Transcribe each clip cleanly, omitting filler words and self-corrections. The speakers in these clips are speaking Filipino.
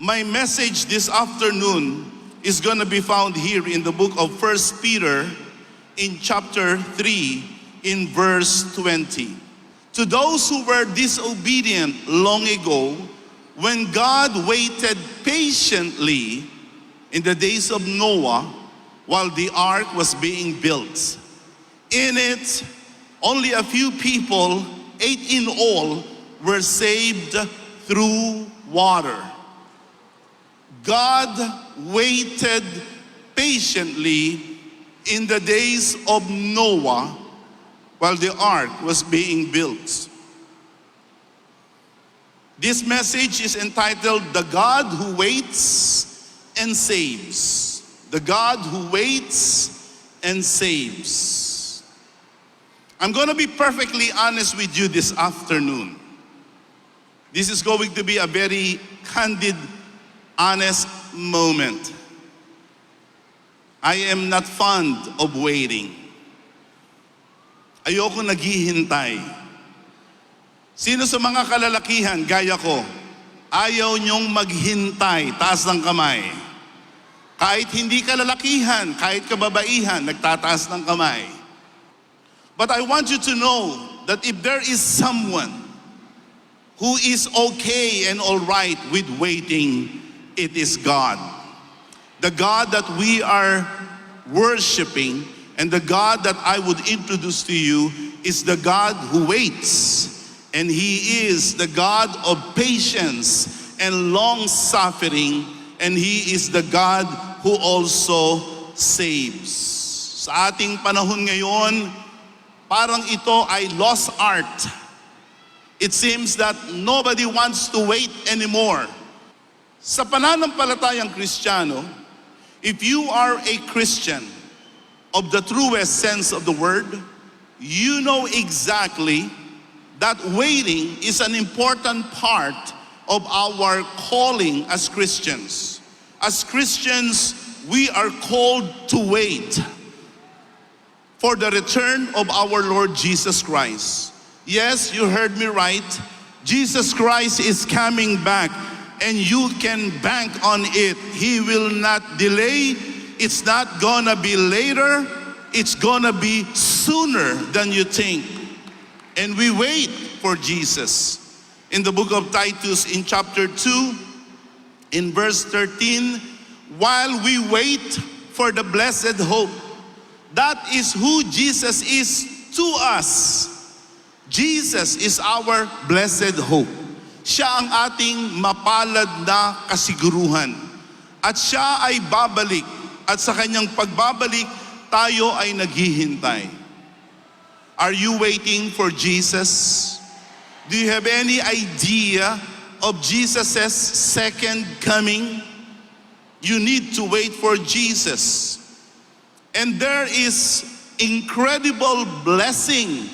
My message this afternoon is going to be found here in the book of 1 Peter in chapter 3 in verse 20. To those who were disobedient long ago, when God waited patiently in the days of Noah while the ark was being built. In it, only a few people, 8 in all, were saved through water. God waited patiently in the days of Noah while the ark was being built. This message is entitled, The God Who Waits and Saves. The God Who Waits and Saves. I'm going to be perfectly honest with you this afternoon. This is going to be a very candid, honest moment. I am not fond of waiting. Ayoko naghihintay. Sino sa mga kalalakihan, gaya ko, ayaw niyong maghintay, taas ng kamay. Kahit hindi kalalakihan, kahit kababaihan, nagtataas ng kamay. But I want you to know that if there is someone who is okay and all right with waiting, it is God. The God that we are worshiping and the God that I would introduce to you is the God who waits. And He is the God of patience and long-suffering, and He is the God who also saves. Sa ating panahon ngayon, parang ito ay lost art. It seems that nobody wants to wait anymore. Sa pananampalatayang Kristiyano, if you are a Christian of the truest sense of the word, you know exactly that waiting is an important part of our calling as Christians. As Christians, we are called to wait for the return of our Lord Jesus Christ. Yes, you heard me right. Jesus Christ is coming back, and you can bank on it. He will not delay. It's not gonna be later. It's gonna be sooner than you think. And we wait for Jesus. In the book of Titus, in chapter 2, in verse 13, while we wait for the blessed hope, that is who Jesus is to us. Jesus is our blessed hope. Siya ang ating mapalad na kasiguruhan. At siya ay babalik. At sa kanyang pagbabalik, tayo ay naghihintay. Are you waiting for Jesus? Do you have any idea of Jesus' second coming? You need to wait for Jesus. And there is incredible blessing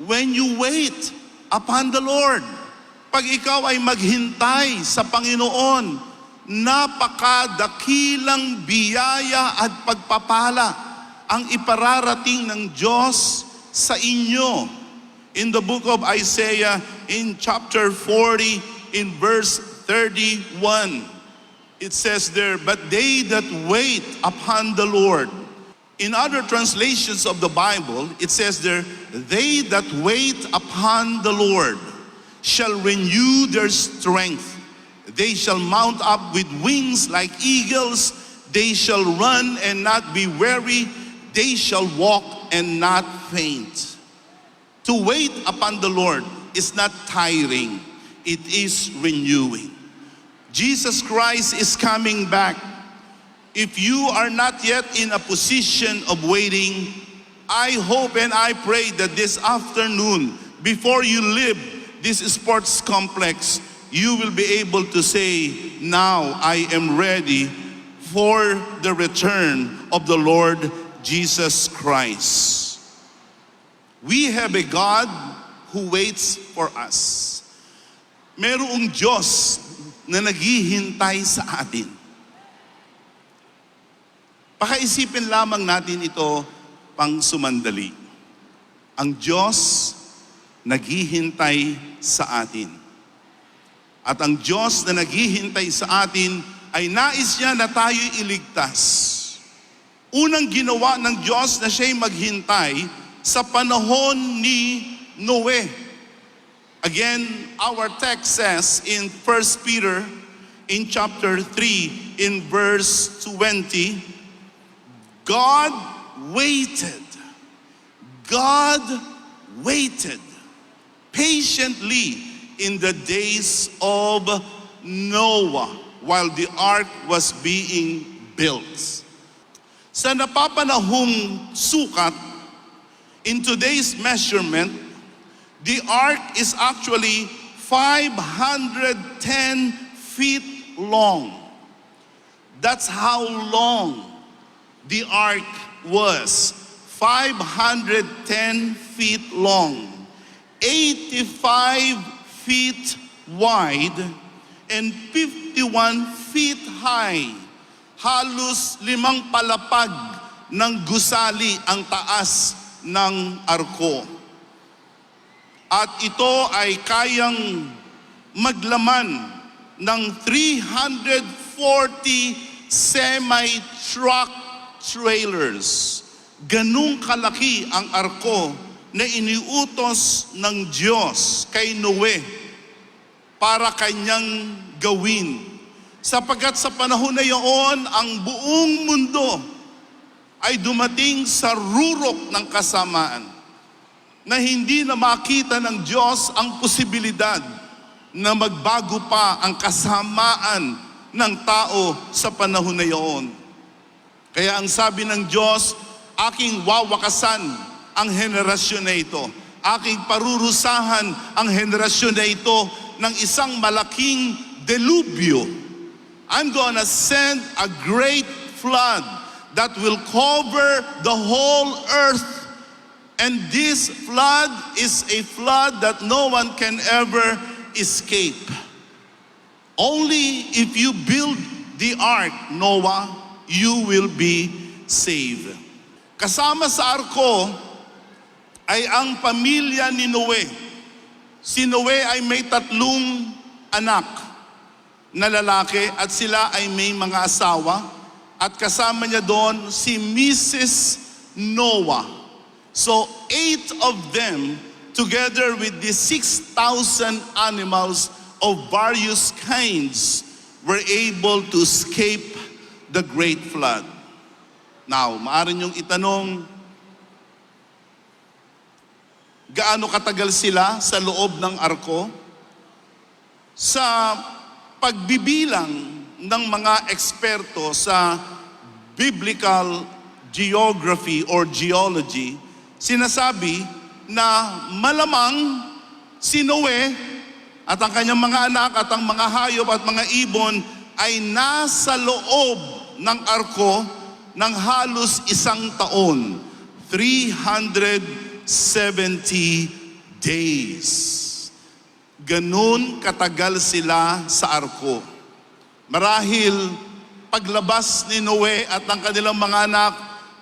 when you wait upon the Lord. Pag ikaw ay maghintay sa Panginoon, napakadakilang biyaya at pagpapala ang ipararating ng Diyos sa inyo. In the book of Isaiah, in chapter 40, in verse 31, it says there, but they that wait upon the Lord. In other translations of the Bible, it says there, they that wait upon the Lord shall renew their strength. They shall mount up with wings like eagles. They shall run and not be weary. They shall walk and not faint. To wait upon the Lord is not tiring. It is renewing. Jesus Christ is coming back. If you are not yet in a position of waiting, I hope and I pray that this afternoon, before you leave this sports complex, you will be able to say, now I am ready for the return of the Lord Jesus Christ. We have a God who waits for us. Merong Diyos na naghihintay sa atin. Pakaisipin lamang natin ito pang sumandali. Ang Diyos naghihintay sa atin. At ang Diyos na naghihintay sa atin ay nais niya na tayo'y iligtas. Unang ginawa ng Diyos na siya'y maghintay sa panahon ni Noe. Again, our text says in 1 Peter in chapter 3 in verse 20, God waited patiently in the days of Noah while the ark was being built. Sa napapanahong sukat, in today's measurement, the ark is actually 510 feet long. That's how long the ark was. 510 feet long, 85 feet wide, and 51 feet high. Halos 5 palapag ng gusali ang taas ng arko. At ito ay kayang maglaman ng 340 semi-truck trailers. Ganung kalaki ang arko na iniutos ng Diyos kay Noe para kanyang gawin. Sapagkat sa panahon na iyon, ang buong mundo ay dumating sa rurok ng kasamaan na hindi na makita ng Diyos ang posibilidad na magbago pa ang kasamaan ng tao sa panahon na iyon. Kaya ang sabi ng Diyos, aking wawakasan ang henerasyon na ito. Aking parurusahan ang henerasyon na ito ng isang malaking delubyo. I'm gonna send a great flood that will cover the whole earth. And this flood is a flood that no one can ever escape. Only if you build the ark, Noah, you will be saved. Kasama sa arko ay ang pamilya ni Noe. Si Noe ay may 3 anak na lalaki at sila ay may mga asawa. At kasama niya doon si Mrs. Noah. So 8 of them, together with the 6,000 animals of various kinds, were able to escape the great flood. Now, maaari niyong itanong, gaano katagal sila sa loob ng arko? Sa pagbibilang ng mga eksperto sa biblical geography or geology, sinasabi na malamang si Noe at ang kanyang mga anak at ang mga hayop at mga ibon ay nasa loob ng arko ng halos 1 taon, 370 days. Ganun katagal sila sa arko. Marahil paglabas ni Noe at ng kanilang mga anak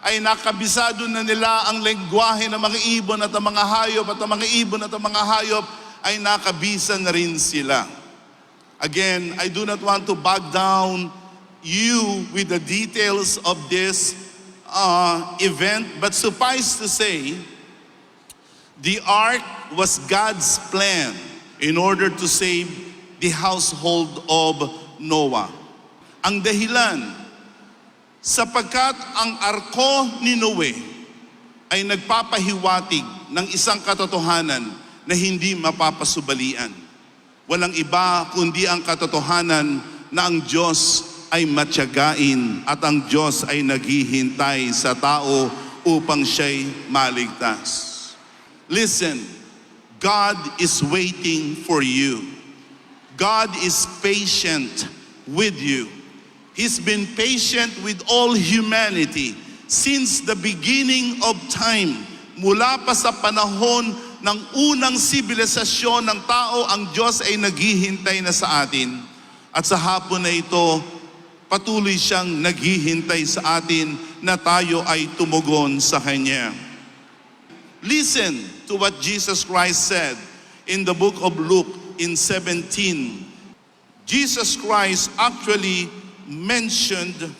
ay nakabisado na nila ang lengguwahe ng mga ibon at ang mga hayop at ang mga ibon at ang mga hayop ay nakabisa na rin sila. Again, I do not want to bog down you with the details of this event, but suffice to say, the ark was God's plan in order to save the household of Noah. Ang dahilan, sapagkat ang arko ni Noe ay nagpapahiwatig ng isang katotohanan na hindi mapapasubalian. Walang iba kundi ang katotohanan na ang Diyos ay matyagain at ang Diyos ay naghihintay sa tao upang siya'y maligtas. Listen, God is waiting for you. God is patient with you. He's been patient with all humanity since the beginning of time. Mula pa sa panahon ng unang sibilisasyon ng tao, ang Diyos ay naghihintay na sa atin. At sa hapon na ito, patuloy siyang naghihintay sa atin na tayo ay tumugon sa Kanya. Listen to what Jesus Christ said in the book of Luke in 17. Jesus Christ actually mentioned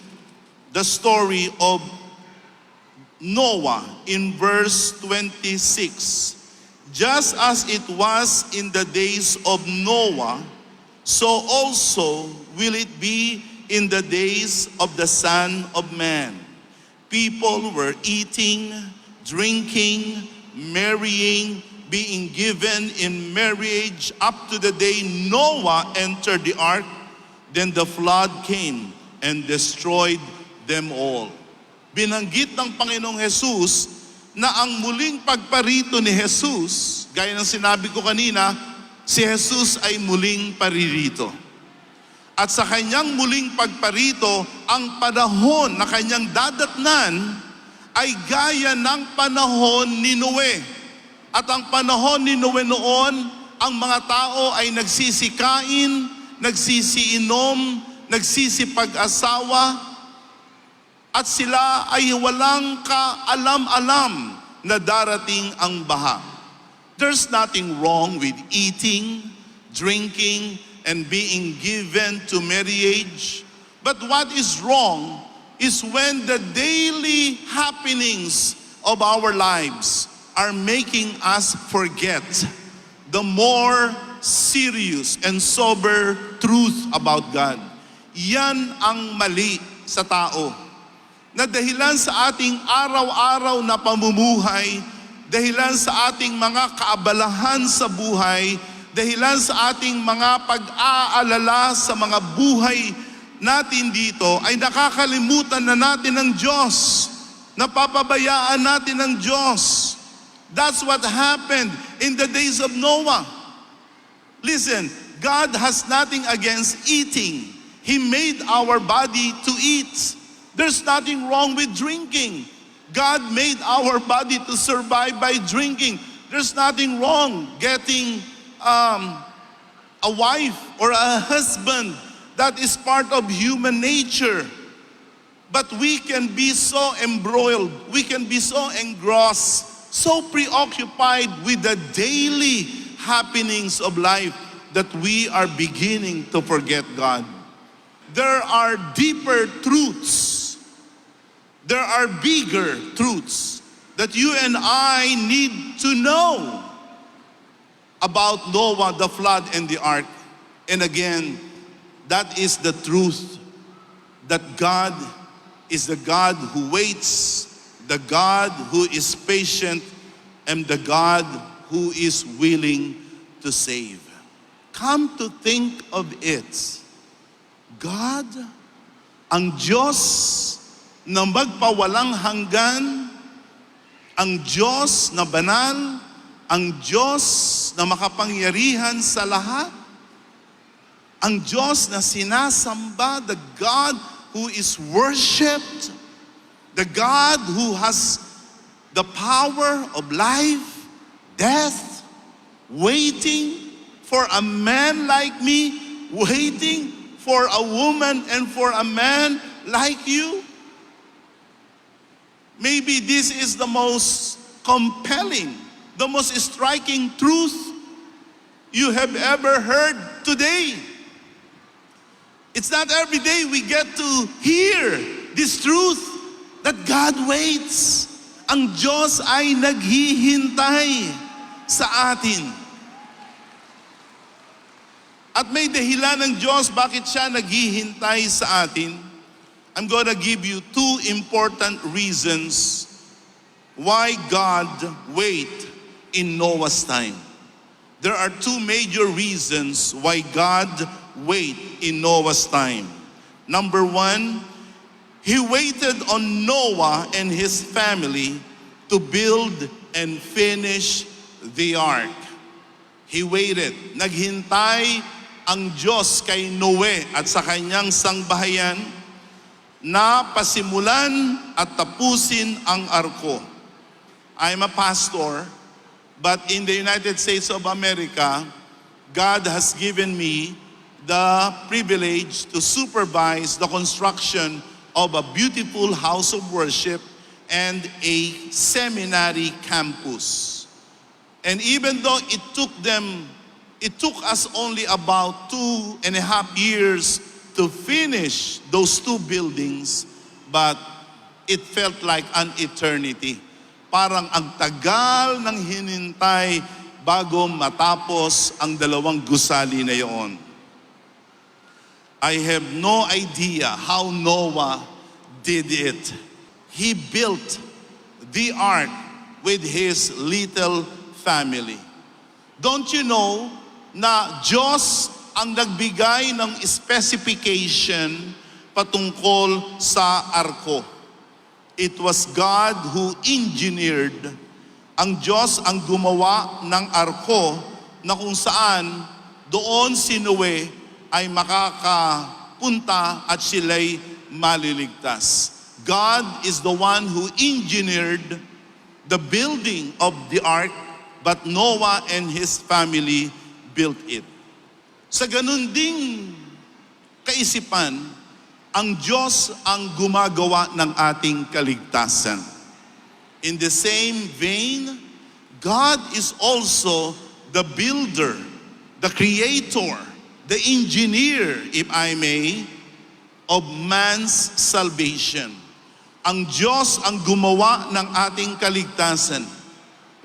the story of Noah in verse 26. Just as it was in the days of Noah, so also will it be in the days of the Son of Man. People were eating, drinking, marrying, being given in marriage up to the day Noah entered the ark. Then the flood came and destroyed them all. Binanggit ng Panginoong Jesus na ang muling pagparito ni Jesus, gaya ng sinabi ko kanina, si Jesus ay muling paririto. At sa kanyang muling pagparito, ang panahon na kanyang dadatnan ay gaya ng panahon ni Noe. At ang panahon ni Noe noon, ang mga tao ay nagsisikain, nagsisiinom, nagsisipag-asawa, at sila ay walang kaalam-alam na darating ang baha. There's nothing wrong with eating, drinking, and being given to marriage. But what is wrong is when the daily happenings of our lives are making us forget the more serious and sober truth about God. Yan ang mali sa tao. Na dahilan sa ating araw-araw na pamumuhay, dahilan sa ating mga kaabalahan sa buhay, dahilan sa ating mga pag-aalala sa mga buhay natin dito, ay nakakalimutan na natin ang Diyos. Napapabayaan natin ang Diyos. That's what happened in the days of Noah. Listen, God has nothing against eating. He made our body to eat. There's nothing wrong with drinking. God made our body to survive by drinking. There's nothing wrong getting a wife or a husband. That is part of human nature. But we can be so embroiled, we can be so engrossed, so preoccupied with the daily happenings of life that we are beginning to forget God. There are deeper truths. There are bigger truths that you and I need to know about Noah, the flood, and the ark. And again, that is the truth that God is the God who waits, the God who is patient, and the God who is willing to save. Come to think of it, God, ang Diyos na magpawalang hanggan, ang Diyos na banal, ang Diyos na makapangyarihan sa lahat, ang Diyos na sinasamba, the God who is worshipped, the God who has the power of life, death, waiting for a man like me, waiting for a woman and for a man like you. Maybe this is the most compelling, the most striking truth you have ever heard today. It's not every day we get to hear this truth that God waits. Ang Diyos ay naghihintay sa atin. At may dahilan ng Diyos bakit siya naghihintay sa atin. I'm going to give you two important reasons why God wait in Noah's time. There are two major reasons why God wait in Noah's time. Number one, He waited on Noah and his family to build and finish the ark. He waited. Naghintay ang Diyos kay Noe at sa kanyang sangbahayan na pasimulan at tapusin ang arko. I'm a pastor, but in the United States of America, God has given me the privilege to supervise the construction of a beautiful house of worship and a seminary campus. And even though it took them It took us only about 2.5 years to finish those 2 buildings, but it felt like an eternity. Parang ang tagal ng hinintay bago matapos ang 2 gusali na iyon. I have no idea how Noah did it. He built the ark with his little family. Don't you know na Diyos ang nagbigay ng specification patungkol sa arko? It was God who engineered. Ang Diyos ang gumawa ng arko na kung saan doon si Noe ay makakapunta at sila'y maliligtas. God is the one who engineered the building of the ark, but Noah and his family built it. Sa ganun ding kaisipan, ang Diyos ang gumagawa ng ating kaligtasan. In the same vein, God is also the builder, the creator, the engineer, if I may, of man's salvation. Ang Diyos ang gumawa ng ating kaligtasan.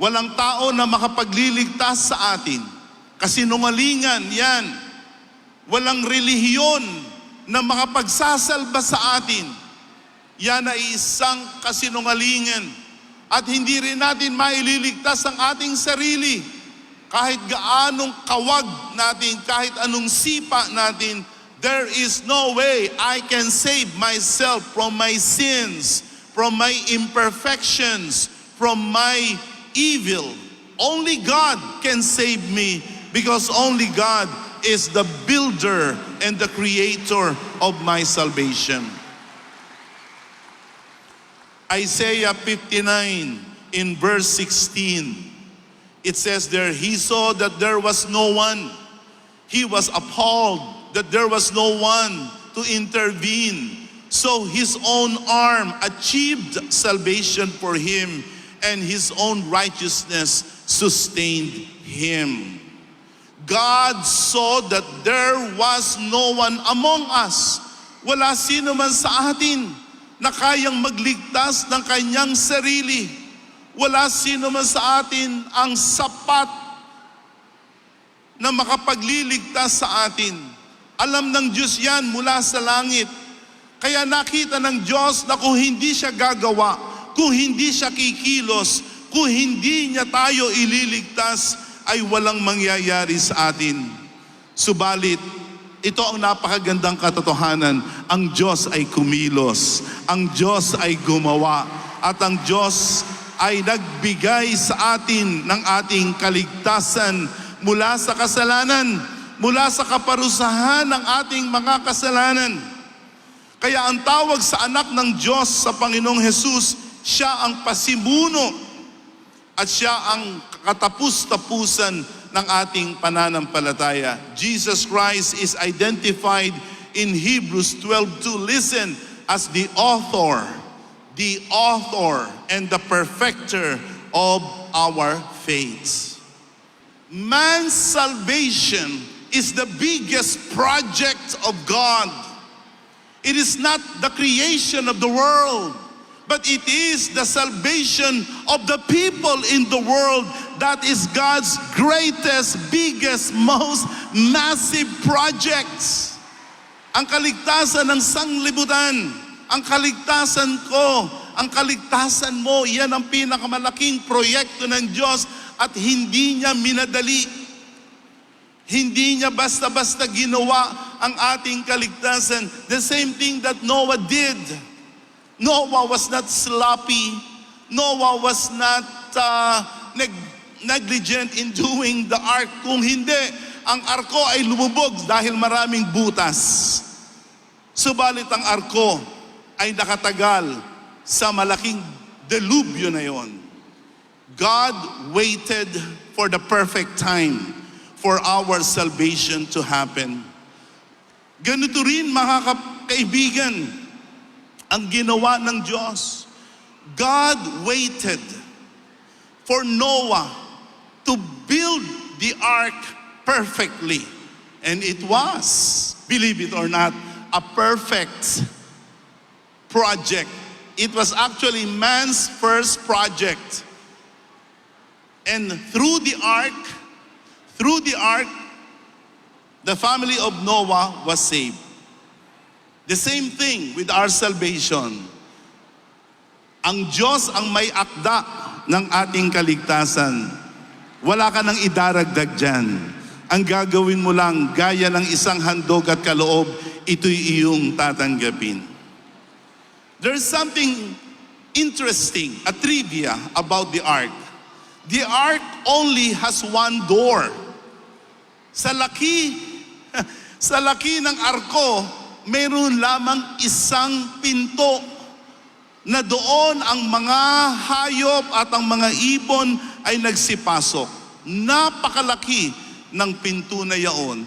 Walang tao na makapagliligtas sa atin. Kasinungalingan, yan. Walang relihiyon na makapagsasalba sa atin. Yan ay isang kasinungalingan. At hindi rin natin maililigtas ang ating sarili. Kahit gaanong kawag natin, kahit anong sipa natin, there is no way I can save myself from my sins, from my imperfections, from my evil. Only God can save me because only God is the builder and the creator of my salvation. Isaiah 59 in verse 16, it says there, he saw that there was no one. He was appalled that there was no one to intervene. So his own arm achieved salvation for him, and his own righteousness sustained him. God saw that there was no one among us. Wala sino man sa atin na kayang magligtas ng kanyang sarili. Wala sino man sa atin ang sapat na makapagliligtas sa atin. Alam ng Diyos yan mula sa langit. Kaya nakita ng Diyos na kung hindi siya gagawa, kung hindi siya kikilos, kung hindi niya tayo ililigtas, ay walang mangyayari sa atin. Subalit, ito ang napakagandang katotohanan. Ang Diyos ay kumilos. Ang Diyos ay gumawa. At ang Diyos ay nagbigay sa atin ng ating kaligtasan mula sa kasalanan, mula sa kaparusahan ng ating mga kasalanan. Kaya ang tawag sa anak ng Diyos sa Panginoong Jesus, siya ang pasimuno at siya ang katapus-tapusan ng ating pananampalataya. Jesus Christ is identified in Hebrews 12:2. Listen, as the author and the perfecter of our faith. Man's salvation is the biggest project of God. It is not the creation of the world, but it is the salvation of the people in the world. That is God's greatest, biggest, most massive projects. Ang kaligtasan ng sanglibutan, ang kaligtasan ko, ang kaligtasan mo, yan ang pinakamalaking proyekto ng Diyos at hindi niya minadali. Hindi niya basta-basta ginawa ang ating kaligtasan. The same thing that Noah did. Noah was not sloppy. Noah was not negligent in doing the ark. Kung hindi, ang arko ay lumubog dahil maraming butas. Subalit ang arko ay nakatagal sa malaking delubyo na yon. God waited for the perfect time for our salvation to happen. Ganito rin mga kaibigan, ang ginawa ng Diyos. God waited for Noah to build the ark perfectly. And it was, believe it or not, a perfect project. It was actually man's first project. And through the ark, the family of Noah was saved. The same thing with our salvation. Ang Diyos ang may akda ng ating kaligtasan. Wala ka nang idaragdag dyan. Ang gagawin mo lang, gaya ng isang handog at kaloob, ito'y iyong tatanggapin. There's something interesting, a trivia about the ark. The ark only has one door. Sa laki ng arko, mayroon lamang isang pinto na doon ang mga hayop at ang mga ibon ay nagsipasok. Napakalaki ng pinto na yaon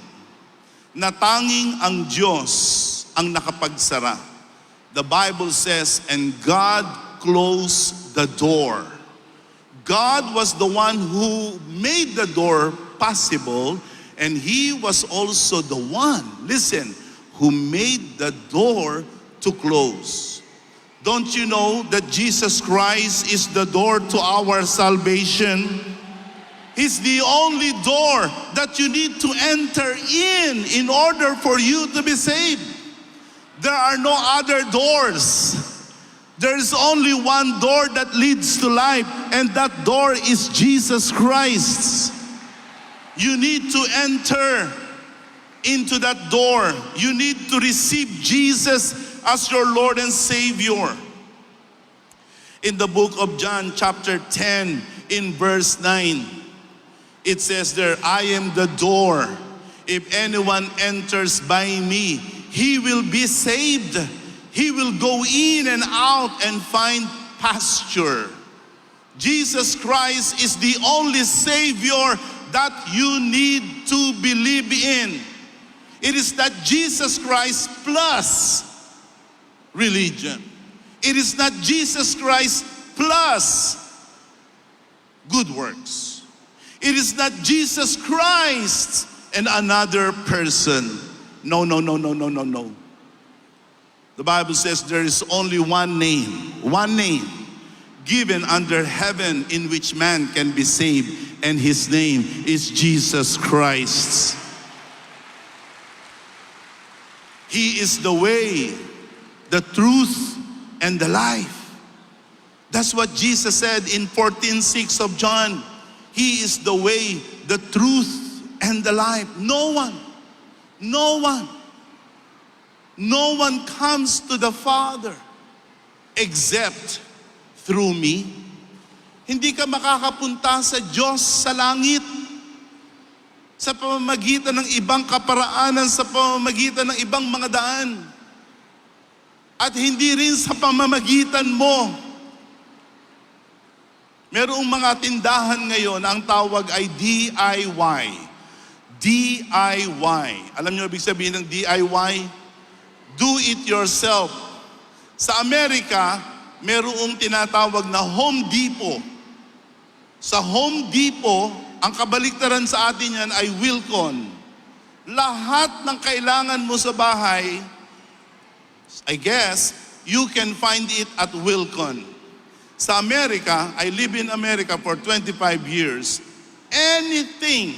na tanging ang Diyos ang nakapagsara. The Bible says, and God closed the door. God was the one who made the door possible, and He was also the one, listen, who made the door to close. Don't you know that Jesus Christ is the door to our salvation? He's the only door that you need to enter in order for you to be saved. There are no other doors. There's only one door that leads to life, and that door is Jesus Christ. You need to enter into that door. You need to receive Jesus as your Lord and Savior. In the book of John chapter 10, in verse 9, it says there, I am the door. If anyone enters by me, he will be saved. He will go in and out and find pasture. Jesus Christ is the only Savior that you need to believe in. It is not Jesus Christ plus religion. It is not Jesus Christ plus good works. It is not Jesus Christ and another person. No. The Bible says there is only one name given under heaven in which man can be saved, and His name is Jesus Christ. He is the way, the truth, and the life. That's what Jesus said in 14:6 of John. He is the way, the truth, and the life. No one comes to the Father except through me. Hindi ka makakapunta sa Diyos sa langit sa pamamagitan ng ibang kaparaanan, sa pamamagitan ng ibang mga daan. At hindi rin sa pamamagitan mo. Merong mga tindahan ngayon, ang tawag ay DIY. DIY. Alam niyo ibig sabihin ng DIY? Do it yourself. Sa Amerika, merong tinatawag na Home Depot. Sa Home Depot, ang kabaliktaran sa atin yan ay Wilcon. Lahat ng kailangan mo sa bahay, I guess, you can find it at Wilcon. Sa Amerika, I live in America for 25 years. Anything,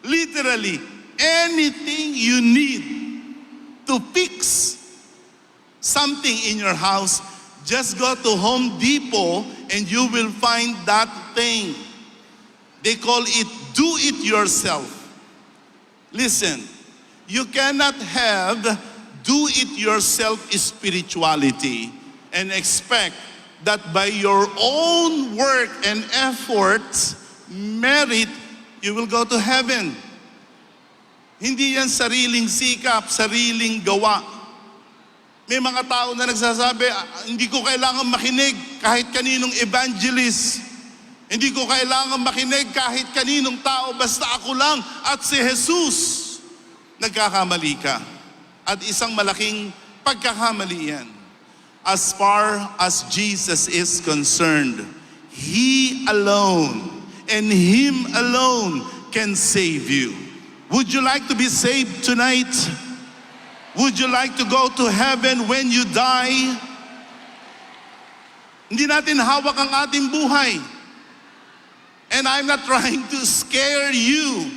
literally, anything you need to fix something in your house, just go to Home Depot and you will find that thing. They call it do it yourself. Listen, you cannot have do it yourself spirituality and expect that by your own work and efforts, merit, you will go to heaven. Hindi yan sariling sikap, sariling gawa. May mga tao na nagsasabi, hindi ko kailangan makinig kahit kaninong evangelist. Hindi ko kailangan makinig kahit kaninong tao, basta ako lang at si Jesus. Nagkakamali ka. At isang malaking pagkakamali yan. As far as Jesus is concerned, He alone and Him alone can save you. Would you like to be saved tonight? Would you like to go to heaven when you die? Hindi natin hawak ang ating buhay. And I'm not trying to scare you.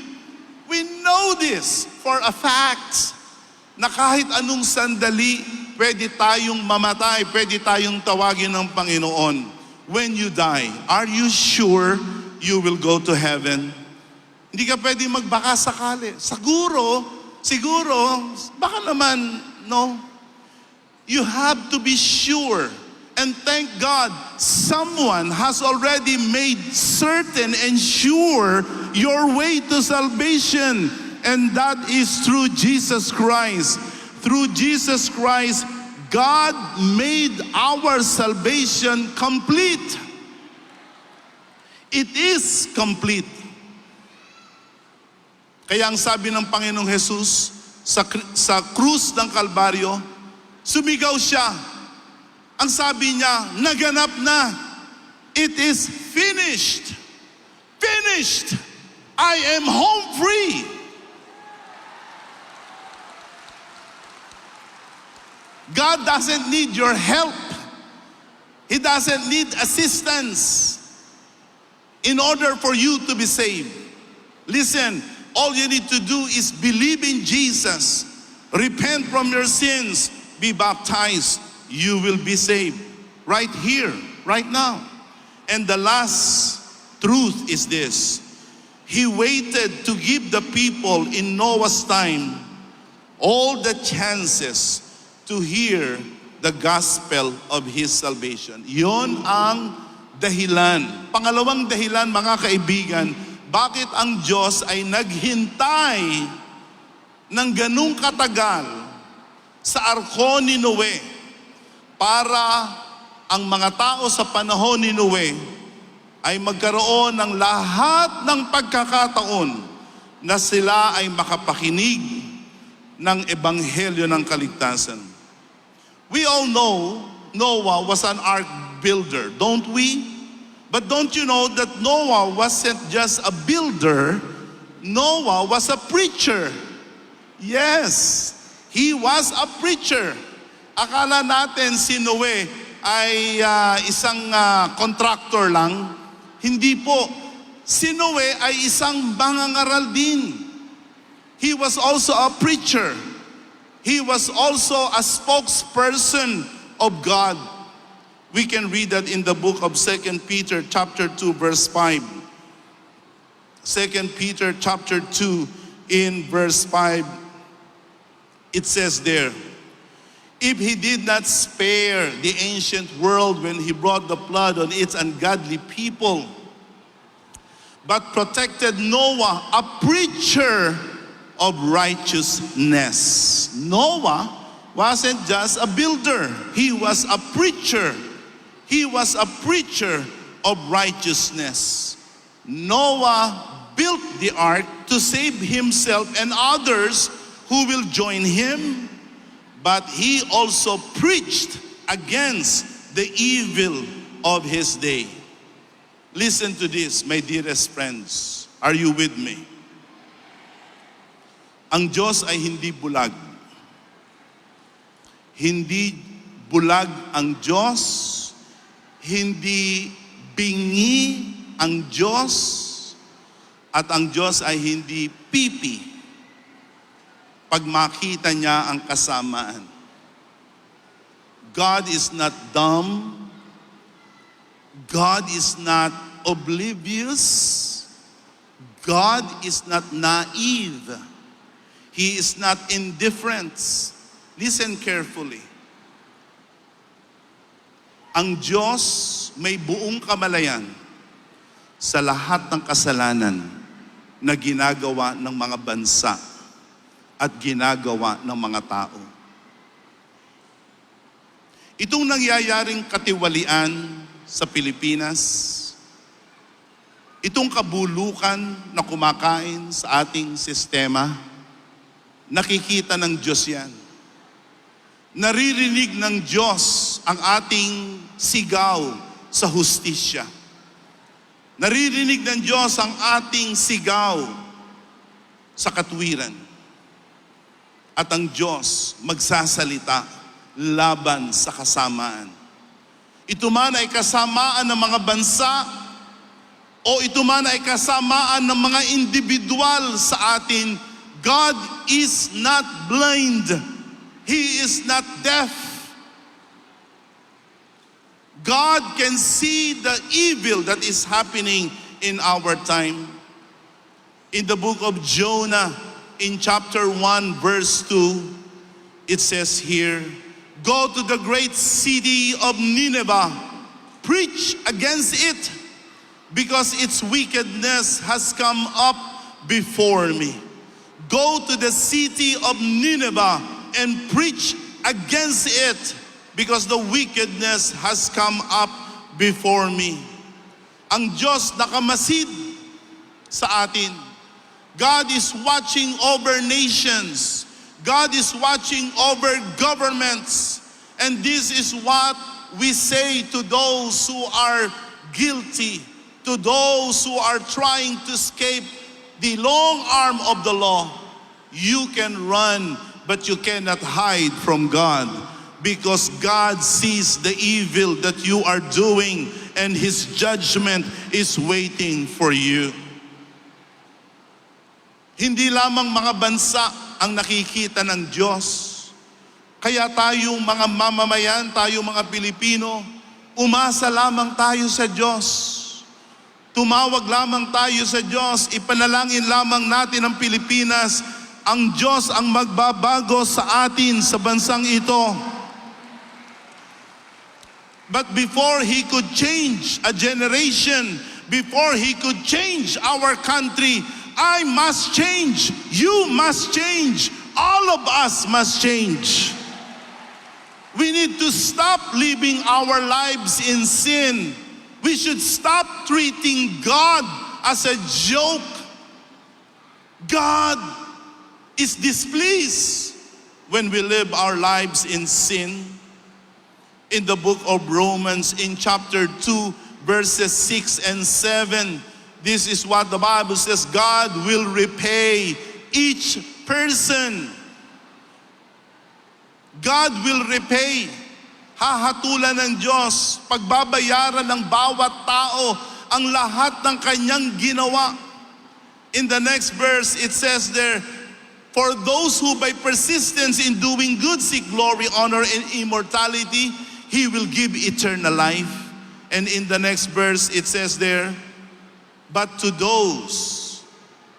We know this for a fact na kahit anong sandali, pwede tayong mamatay, pwede tayong tawagin ng Panginoon. When you die, are you sure you will go to heaven? Hindi ka pwede magbaka sakali. Siguro, baka naman, no? You have to be sure. And thank God, someone has already made certain and sure your way to salvation. And that is through Jesus Christ. Through Jesus Christ, God made our salvation complete. It is complete. Kaya ang sabi ng Panginoong Jesus sa krus ng Kalbaryo, sumigaw siya. Ang sabi niya, naganap na. It is finished. Finished. I am home free. God doesn't need your help. He doesn't need assistance in order for you to be saved. Listen, all you need to do is believe in Jesus, repent from your sins, be baptized. You will be saved right here, right now. And the last truth is this. He waited to give the people in Noah's time all the chances to hear the gospel of His salvation. Yon ang dahilan. Pangalawang dahilan, mga kaibigan, bakit ang Diyos ay naghintay ng ganung katagal sa arko ni Noe para ang mga tao sa panahon ni Noe ay magkaroon ng lahat ng pagkakataon na sila ay makapakinig ng ebanghelyo ng kaligtasan. We all know Noah was an ark builder, don't we? But don't you know that Noah wasn't just a builder, Noah was a preacher. Yes, he was a preacher. Akala natin si Noe ay isang contractor lang. Hindi po. Si Noe ay isang mangangaral din. He was also a preacher. He was also a spokesperson of God. We can read that in the book of 2 Peter chapter 2 verse 5. 2 Peter chapter 2 in verse 5. It says there, if He did not spare the ancient world when He brought the flood on its ungodly people, but protected Noah, a preacher of righteousness. Noah wasn't just a builder. He was a preacher. He was a preacher of righteousness. Noah built the ark to save himself and others who will join him, but he also preached against the evil of his day. Listen to this, my dearest friends. Are you with me? Ang Diyos ay hindi bulag. Hindi bulag ang Diyos. Hindi bingi ang Diyos. At ang Diyos ay hindi pipi pag makita niya ang kasamaan. God is not dumb. God is not oblivious. God is not naive. He is not indifferent. Listen carefully. Ang Diyos may buong kamalayan sa lahat ng kasalanan na ginagawa ng mga bansa at ginagawa ng mga tao. Itong nangyayaring katiwalian sa Pilipinas, itong kabulukan na kumakain sa ating sistema, nakikita ng Diyos yan. Naririnig ng Diyos ang ating sigaw sa hustisya. Naririnig ng Diyos ang ating sigaw sa katwiran. At ang Diyos magsasalita laban sa kasamaan. Ito man ay kasamaan ng mga bansa o ito man ay kasamaan ng mga individual sa atin, God is not blind. He is not deaf. God can see the evil that is happening in our time. In the book of Jonah, in chapter 1, verse 2, it says here, "Go to the great city of Nineveh, preach against it, because its wickedness has come up before me." Go to the city of Nineveh and preach against it, because the wickedness has come up before me. Ang Diyos nakamasid sa atin. God is watching over nations. God is watching over governments. And this is what we say to those who are guilty, to those who are trying to escape the long arm of the law. You can run, but you cannot hide from God, because God sees the evil that you are doing, and His judgment is waiting for you. Hindi lamang mga bansa ang nakikita ng Diyos. Kaya tayong mga mamamayan, tayong mga Pilipino, umasa lamang tayo sa Diyos. Tumawag lamang tayo sa Diyos, ipanalangin lamang natin ang Pilipinas. Ang Diyos ang magbabago sa atin sa bansang ito. But before He could change a generation, before He could change our country, I must change, you must change, all of us must change. We need to stop living our lives in sin. We should stop treating God as a joke. God is displeased when we live our lives in sin. In the book of Romans, in chapter 2, verses 6 and 7, this is what the Bible says: God will repay each person. God will repay. Hahatulan ng Diyos, pagbabayaran ng bawat tao ang lahat ng kanyang ginawa. In the next verse, it says there, "For those who by persistence in doing good seek glory, honor, and immortality, He will give eternal life." And in the next verse, it says there, "But to those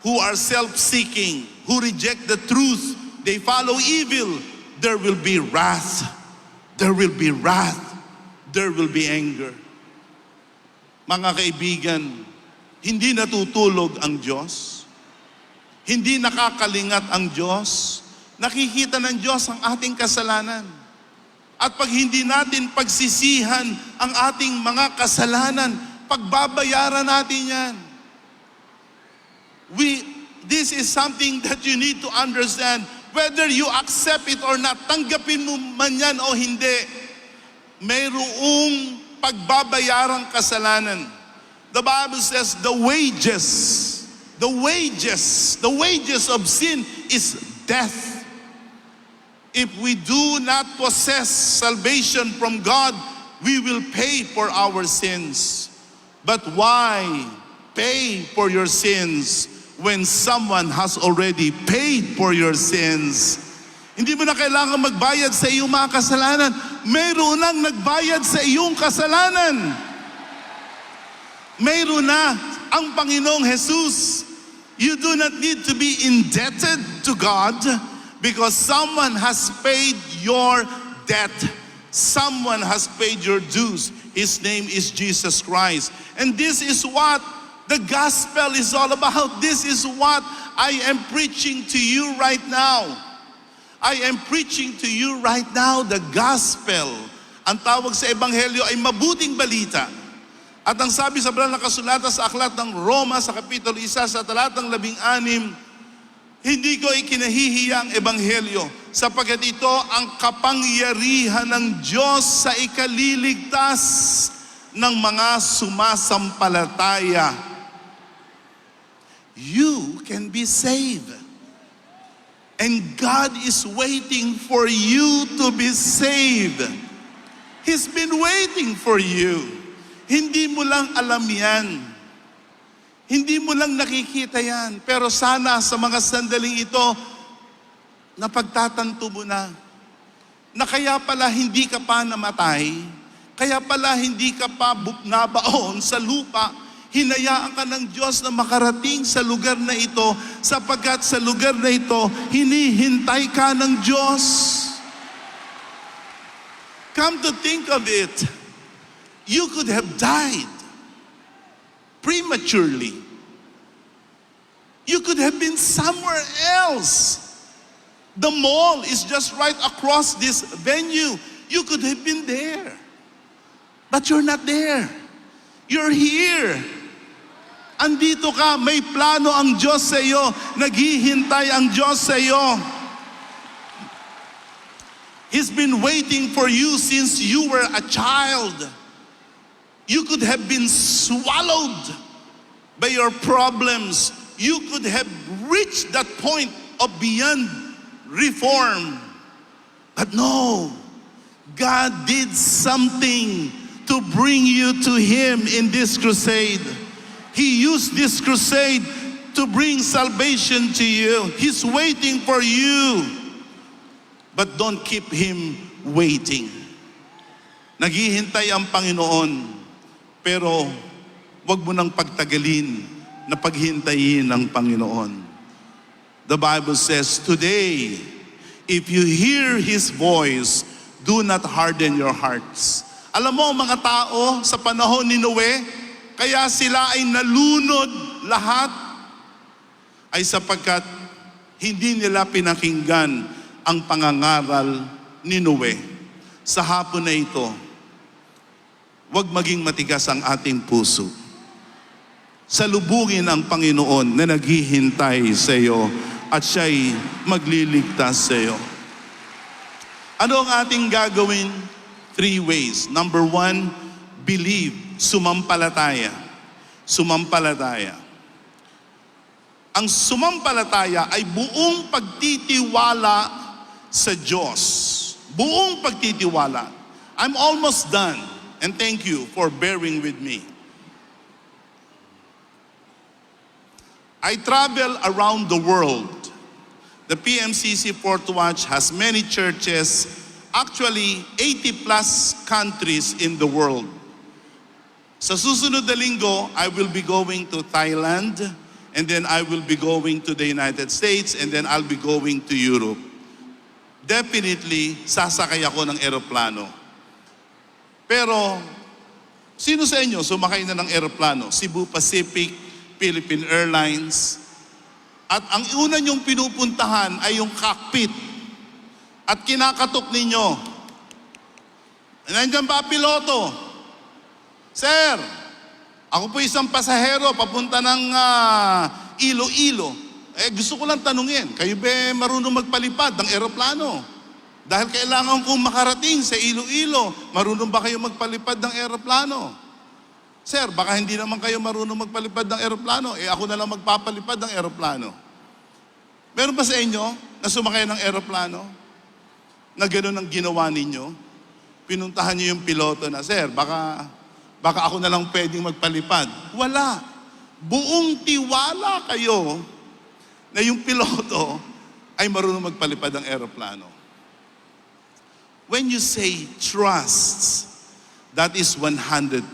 who are self-seeking, who reject the truth, they follow evil, there will be wrath. There will be wrath. There will be anger." Mga kaibigan, hindi natutulog ang Diyos. Hindi nakakalingat ang Diyos. Nakikita ng Diyos ang ating kasalanan. At pag hindi natin pagsisihan ang ating mga kasalanan, pagbabayaran natin yan. This is something that you need to understand. Whether you accept it or not, tanggapin mo man yan o hindi, mayroong pagbabayarang kasalanan. The Bible says the wages of sin is death. If we do not possess salvation from God, we will pay for our sins. But why pay for your sins when someone has already paid for your sins? Hindi mo na kailangan magbayad sa iyong mga kasalanan. Mayroon nang nagbayad sa iyong kasalanan. Mayroon na ang Panginoong Jesus. You do not need to be indebted to God, because someone has paid your debt. Someone has paid your dues. His name is Jesus Christ. And this is what the gospel is all about. This is what I am preaching to you right now. I am preaching to you right now the gospel. Ang tawag sa ebanghelyo ay mabuting balita. At ang sabi sa banal na kasulatan sa aklat ng Roma sa kapitulo 1 sa talatang 16, hindi ko ikinahihiya ang ebanghelyo, sapagkat ito ang kapangyarihan ng Diyos sa ikaliligtas ng mga sumasampalataya. You can be saved. And God is waiting for you to be saved. He's been waiting for you. Hindi mo lang alam yan. Hindi mo lang nakikita yan. Pero sana sa mga sandaling ito, napagtatanto mo na kaya pala hindi ka pa namatay, kaya pala hindi ka pa nabaon sa lupa, hinayaan ka ng Diyos na makarating sa lugar na ito sapagkat sa lugar na ito, hinihintay ka ng Diyos. Come to think of it, you could have died prematurely. You could have been somewhere else. The mall is just right across this venue. You could have been there. But you're not there. You're here. Andito ka, may plano ang Diyos sa iyo. Naghihintay ang Diyos sa iyo. He's been waiting for you since you were a child. You could have been swallowed by your problems. You could have reached that point of beyond reform. But no, God did something to bring you to Him in this crusade. He used this crusade to bring salvation to you. He's waiting for you. But don't keep Him waiting. Naghihintay ang Panginoon, pero wag mo nang pagtagalin na paghintayin ang Panginoon. The Bible says, today, if you hear His voice, do not harden your hearts. Alam mo, mga tao, sa panahon ni Noe, kaya sila ay nalunod lahat, ay sapagkat hindi nila pinakinggan ang pangangaral ni Noe. Sa hapon na ito, huwag maging matigas ang ating puso. Salubungin ang Panginoon na naghihintay sa iyo at siya'y magliligtas sa iyo. Ano ang ating gagawin? 3 ways. Number 1, believe. Sumampalataya. Sumampalataya. Ang sumampalataya ay buong pagtitiwala sa Diyos. Buong pagtitiwala. I'm almost done. And thank you for bearing with me. I travel around the world. The PMCC Fort Watch has many churches, actually 80 plus countries in the world. Sa susunod na linggo, I will be going to Thailand, and then I will be going to the United States, and then I'll be going to Europe. Definitely, sasakay ako ng eroplano. Pero, sino sa inyo sumakay na ng eroplano? Cebu Pacific, Philippine Airlines. At ang una niyong pinupuntahan ay yung cockpit. At kinakatok ninyo. Nandiyan ba piloto? Sir, ako po isang pasahero papunta ng Iloilo. Gusto ko lang tanungin, kayo ba marunong magpalipad ng eroplano? Dahil kailangan kong makarating sa Iloilo, marunong ba kayo magpalipad ng eroplano? Sir, baka hindi naman kayo marunong magpalipad ng eroplano. Ako na lang magpapalipad ng eroplano. Meron ba sa inyo na sumakay ng eroplano? Na gano'n ang ginawa ninyo? Pinuntahan niyo yung piloto na, Sir, baka ako na lang pwedeng magpalipad. Wala. Buong tiwala kayo na yung piloto ay marunong magpalipad ng eroplano. When you say trust, that is 100%.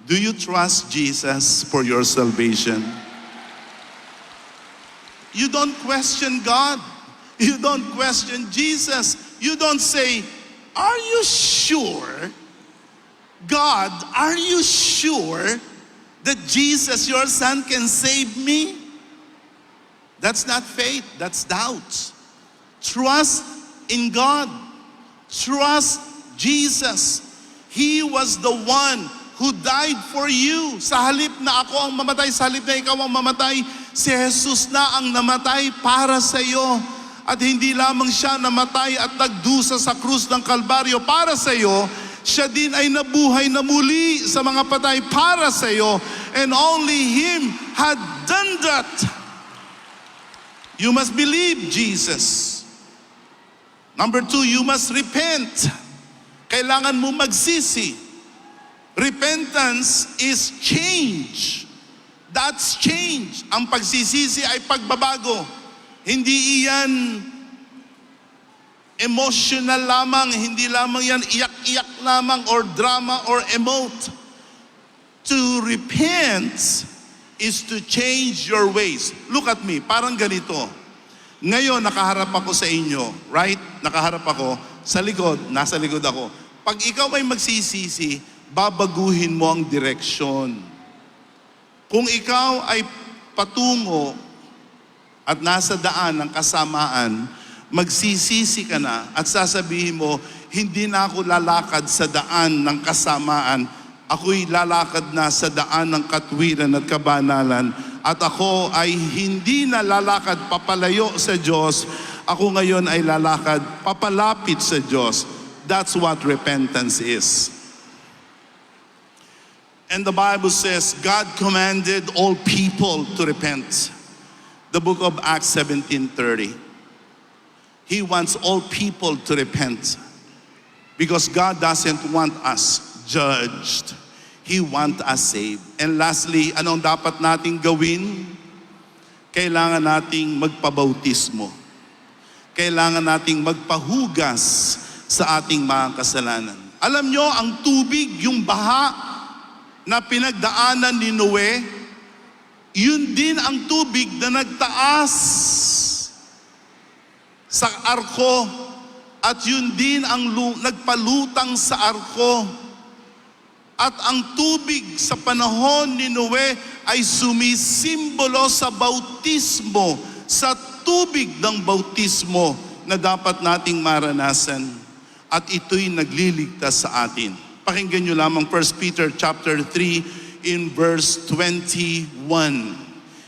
Do you trust Jesus for your salvation? You don't question God. You don't question Jesus. You don't say, are you sure? God, are you sure that Jesus, your son, can save me? That's not faith, that's doubt. Trust in God. Trust Jesus. He was the one who died for you. Sa halip na ako ang mamatay, sa halip na ikaw ang mamatay, si Jesus na ang namatay para sa iyo. At hindi lamang siya namatay at nagdusa sa krus ng Kalbaryo para sa iyo, siya din ay nabuhay na muli sa mga patay para sa iyo. And only Him had done that. You must believe Jesus. Number 2, you must repent. Kailangan mo magsisi. Repentance is change. That's change. Ang pagsisisi ay pagbabago. Hindi iyan emotional lamang, hindi lamang yan iyak-iyak lamang or drama or emote. To repent is to change your ways. Look at me, parang ganito. Ngayon, nakaharap ako sa inyo, right? Nakaharap ako, sa likod, nasa likod ako. Pag ikaw ay magsisisi, babaguhin mo ang direksyon. Kung ikaw ay patungo at nasa daan ng kasamaan, magsisisi ka na at sasabihin mo, hindi na ako lalakad sa daan ng kasamaan. Ako'y lalakad na sa daan ng katwiran at kabanalan. At ako ay hindi na lalakad papalayo sa Diyos. Ako ngayon ay lalakad papalapit sa Diyos. That's what repentance is. And the Bible says, God commanded all people to repent. The book of Acts 17:30. He wants all people to repent because God doesn't want us judged. He wants us saved. And lastly, anong dapat nating gawin? Kailangan nating magpabautismo. Kailangan nating magpahugas sa ating mga kasalanan. Alam nyo, ang tubig, yung baha na pinagdaanan ni Noe, yun din ang tubig na nagtaas sa arko at yun din ang nagpalutang sa arko. At ang tubig sa panahon ni Noe ay sumisimbolo sa bautismo, sa tubig ng bautismo na dapat nating maranasan. At ito'y nagliligtas sa atin. Pakinggan nyo lamang 1 Peter chapter 3 in verse 21.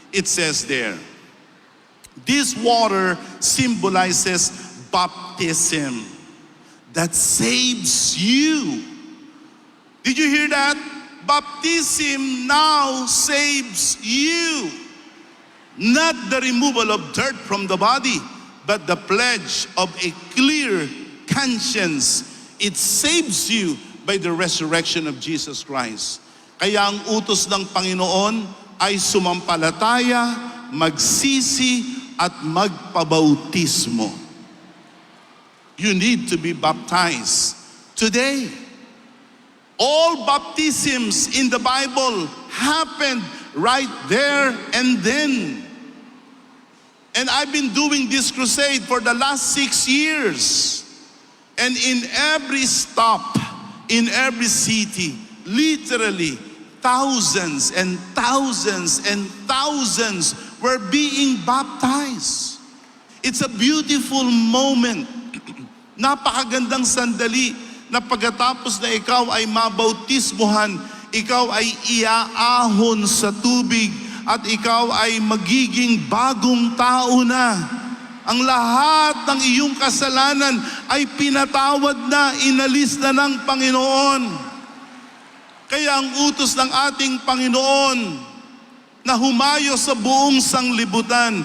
It says there, this water symbolizes baptism that saves you. Did you hear that? Baptism now saves you. Not the removal of dirt from the body, but the pledge of a clear conscience. It saves you by the resurrection of Jesus Christ. Kaya ang utos ng Panginoon ay sumampalataya, magsisi, at magpabautismo. You need to be baptized today. All baptisms in the Bible happened right there and then. And I've been doing this crusade for the last 6 years. And in every stop, in every city, literally thousands and thousands and thousands were being baptized. It's a beautiful moment. Napakagandang sandali na pagkatapos na ikaw ay mabautismuhan, ikaw ay iaahon sa tubig at ikaw ay magiging bagong tao na. Ang lahat ng iyong kasalanan ay pinatawad na, inalis na ng Panginoon. Kaya ang utos ng ating Panginoon na humayo sa buong sanglibutan,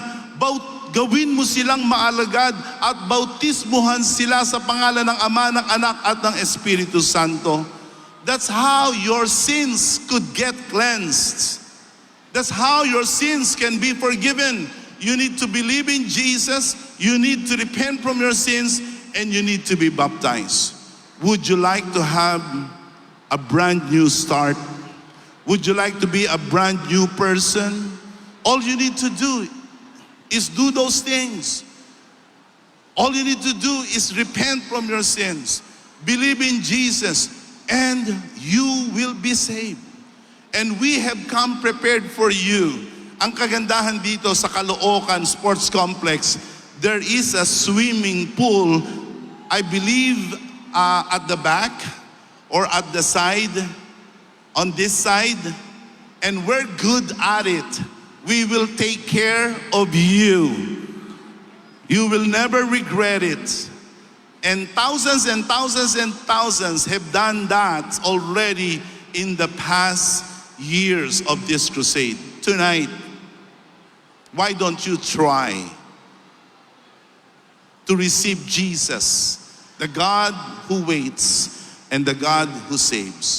gawin mo silang maalagad at bautismuhan sila sa pangalan ng Ama, ng Anak at ng Espiritu Santo. That's how your sins could get cleansed. That's how your sins can be forgiven. You need to believe in Jesus, you need to repent from your sins, and you need to be baptized. Would you like to have a brand new start? Would you like to be a brand new person? All you need to do is do those things. All you need to do is repent from your sins, believe in Jesus, and you will be saved. And we have come prepared for you. Ang kagandahan dito sa Caloocan Sports Complex, there is a swimming pool, I believe at the back or at the side, on this side, and we're good at it. We will take care of you. You will never regret it. And thousands and thousands and thousands have done that already in the past years of this crusade. Tonight, why don't you try to receive Jesus, the God who waits and the God who saves.